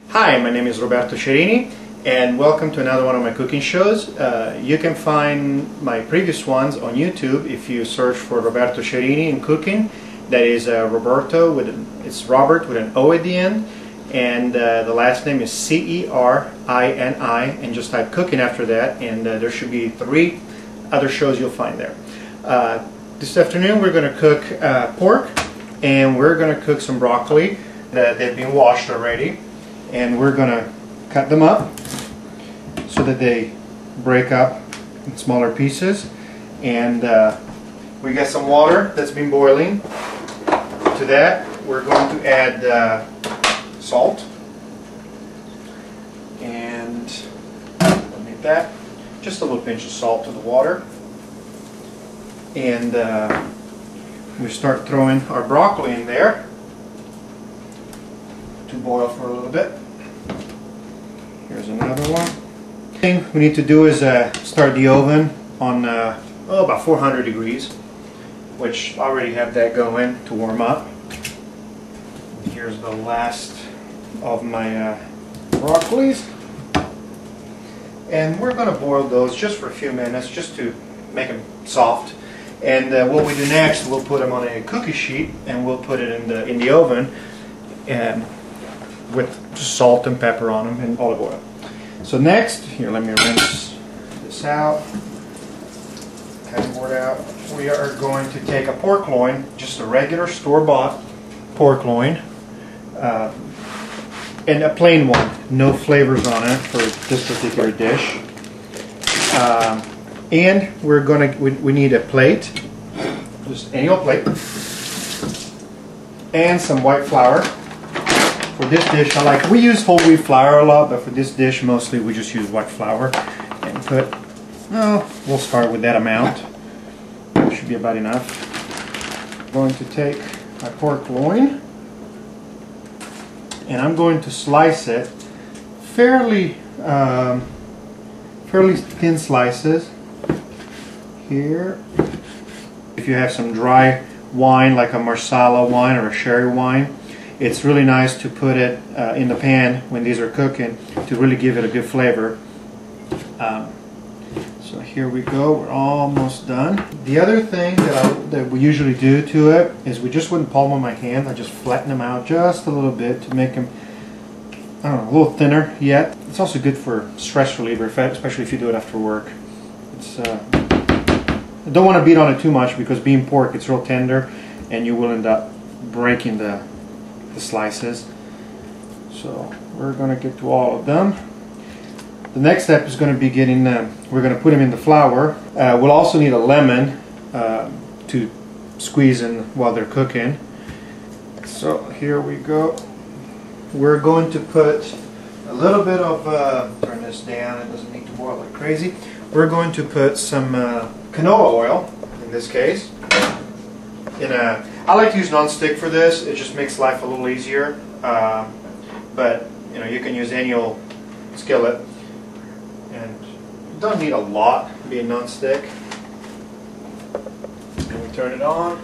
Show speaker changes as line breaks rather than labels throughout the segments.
Hi, my name is Roberto Cerini and welcome to another one of my cooking shows. You can find my previous ones on YouTube if you search for Roberto Cerini in cooking. That is Roberto it's Robert with an O at the end, and the last name is Cerini, and just type cooking after that, and there should be 3 other shows you'll find there. This afternoon we're going to cook pork, and we're going to cook some broccoli that they've been washed already. And we're going to cut them up so that they break up in smaller pieces. And we got some water that's been boiling. To that we're going to add salt. And we'll need that. Just a little pinch of salt to the water. And we start throwing our broccoli in there to boil for a little bit. Here's another one. The thing we need to do is start the oven on about 400 degrees, which I already have that going to warm up. Here's the last of my broccolis, and we're going to boil those just for a few minutes, just to make them soft. And what we do next, we'll put them on a cookie sheet and we'll put it in the oven, and with just salt and pepper on them and olive oil. So next, here, let me rinse this out, cutting board out. We are going to take a pork loin, just a regular store-bought pork loin, and a plain one, no flavors on it for this particular dish. And we need a plate, just any old plate, and some white flour. For this dish, we use whole wheat flour a lot, but for this dish mostly we just use white flour. And we'll start with that amount. Should be about enough. I'm going to take my pork loin and I'm going to slice it fairly thin slices. Here, if you have some dry wine like a Marsala wine or a sherry wine, it's really nice to put it in the pan when these are cooking to really give it a good flavor. So here we go, we're almost done. The other thing that we usually do to it is we just wouldn't palm on my hand. I just flatten them out just a little bit to make them, I don't know, a little thinner yet. It's also good for stress reliever, especially if you do it after work. I don't want to beat on it too much because being pork, it's real tender and you will end up breaking the slices. So we're going to get to all of them. The next step is going to be getting we're going to put them in the flour. We'll also need a lemon to squeeze in while they're cooking. So here we go. We're going to put a little bit of turn this down, it doesn't need to boil like crazy. We're going to put some canola oil in this case. I like to use non-stick for this. It just makes life a little easier. But you can use any old skillet, and you don't need a lot being non-stick. And we turn it on,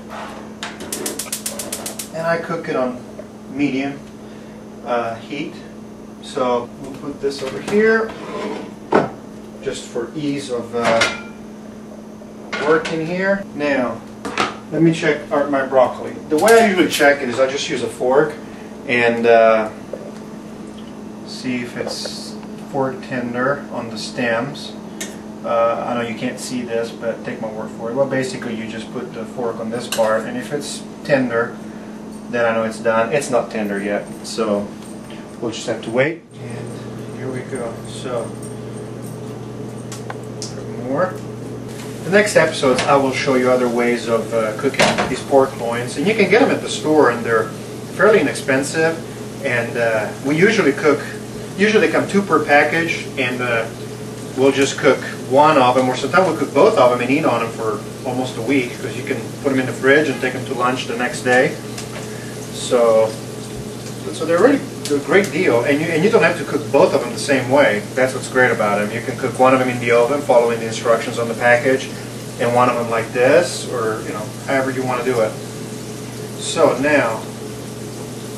and I cook it on medium heat. So we'll put this over here, just for ease of working here. Now, let me check my broccoli. The way I usually check it is I just use a fork and see if it's fork tender on the stems. I know you can't see this, but take my word for it. Well, basically you just put the fork on this part, and if it's tender, then I know it's done. It's not tender yet, so we'll just have to wait. And here we go. So, more. The next episodes I will show you other ways of cooking these pork loins, and you can get them at the store and they're fairly inexpensive, and we usually they come 2 per package, and we'll just cook one of them, or sometimes we'll cook both of them and eat on them for almost a week, because you can put them in the fridge and take them to lunch the next day. So they're really a great deal, and you don't have to cook both of them the same way. That's what's great about them. You can cook one of them in the oven following the instructions on the package, and one of them like this, or you know, however you want to do it. So now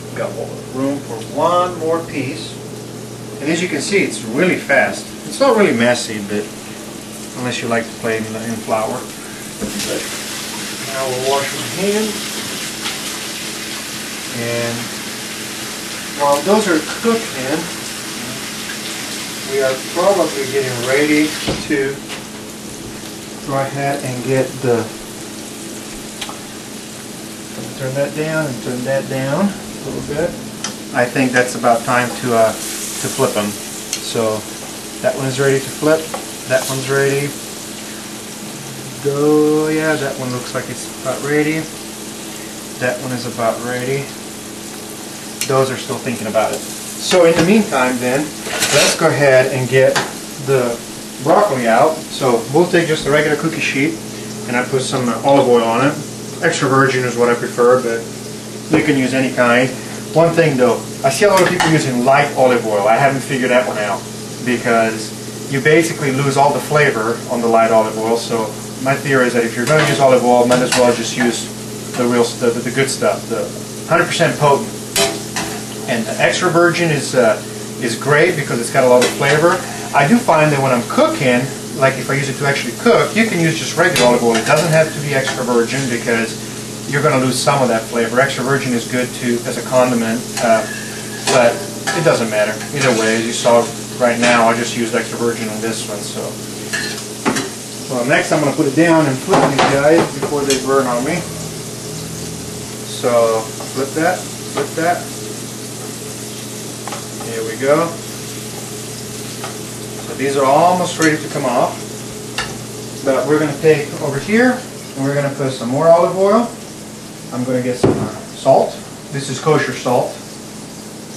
we've got room for one more piece, and as you can see, it's really fast. It's not really messy, but unless you like to play in flour. But now we'll wash my hands, and while those are cooking, we are probably getting ready to go ahead and get the, turn that down and turn that down a little bit. I think that's about time to flip them. So that one is ready to flip, that one's ready. Go, yeah, that one looks like it's about ready. That one is about ready. Those are still thinking about it. So in the meantime then, let's go ahead and get the broccoli out. So we'll take just a regular cookie sheet, and I put some olive oil on it. Extra virgin is what I prefer, but you can use any kind. One thing though, I see a lot of people using light olive oil. I haven't figured that one out, because you basically lose all the flavor on the light olive oil. So my theory is that if you're going to use olive oil, might as well just use the real stuff, the good stuff, the 100% potent. And the extra virgin is great because it's got a lot of flavor. I do find that when I'm cooking, like if I use it to actually cook, you can use just regular olive oil. It doesn't have to be extra virgin because you're going to lose some of that flavor. Extra virgin is good too as a condiment, but it doesn't matter. Either way, as you saw right now, I just used extra virgin on this one. So well, next I'm going to put it down and flip these guys before they burn on me. So flip that, flip that. Here we go. So these are almost ready to come off. But we're going to take over here and we're going to put some more olive oil. I'm going to get some salt. This is kosher salt.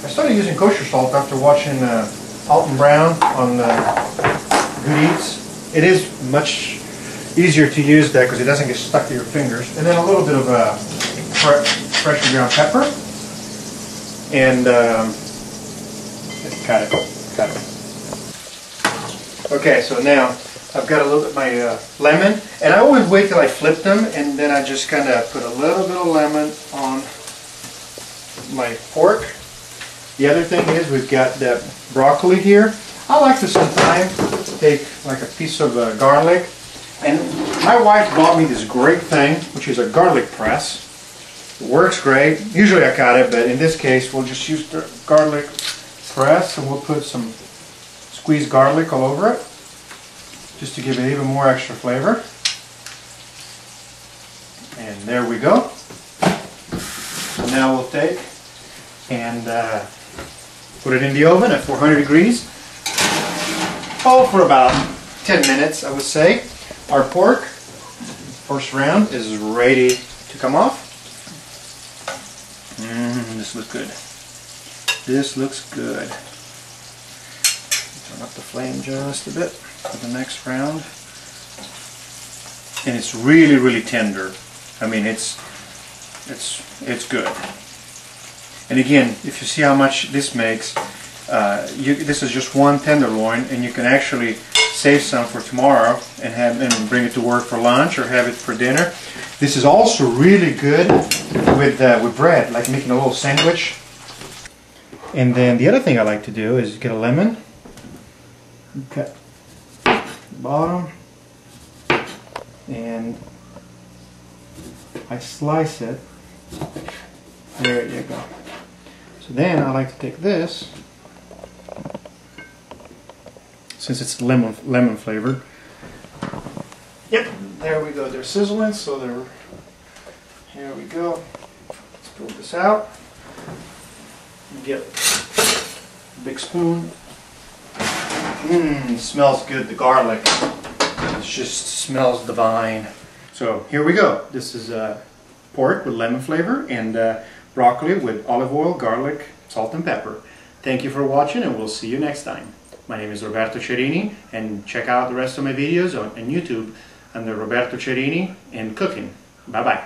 I started using kosher salt after watching Alton Brown on Good Eats. It is much easier to use that because it doesn't get stuck to your fingers. And then a little bit of fresh ground pepper. And cut it. Okay, so now I've got a little bit of my lemon, and I always wait till I flip them, and then I just kind of put a little bit of lemon on my pork. The other thing is we've got that broccoli here. I like to sometimes take like a piece of garlic, and my wife bought me this great thing, which is a garlic press. It works great. Usually I cut it, but in this case we'll just use the garlic press, and we'll put some squeezed garlic all over it just to give it even more extra flavor. And there we go. So now we'll take and put it in the oven at 400 degrees for about 10 minutes, I would say. Our pork, first round, is ready to come off. This looks good. This looks good. Turn up the flame just a bit for the next round. And it's really, really tender. I mean, it's good. And again, if you see how much this makes, this is just one tenderloin, and you can actually save some for tomorrow and bring it to work for lunch or have it for dinner. This is also really good with bread, like making a little sandwich. And then the other thing I like to do is get a lemon, cut the bottom, and I slice it. There you go. So then I like to take this, since it's lemon flavored. Yep, there we go. They're sizzling, so they're. Here we go. Let's pull this out. Get a big spoon. Smells good. The garlic. It just smells divine. So here we go. This is pork with lemon flavor and broccoli with olive oil, garlic, salt and pepper. Thank you for watching, and we'll see you next time. My name is Roberto Cerini, and check out the rest of my videos on YouTube under Roberto Cerini and Cooking. Bye bye.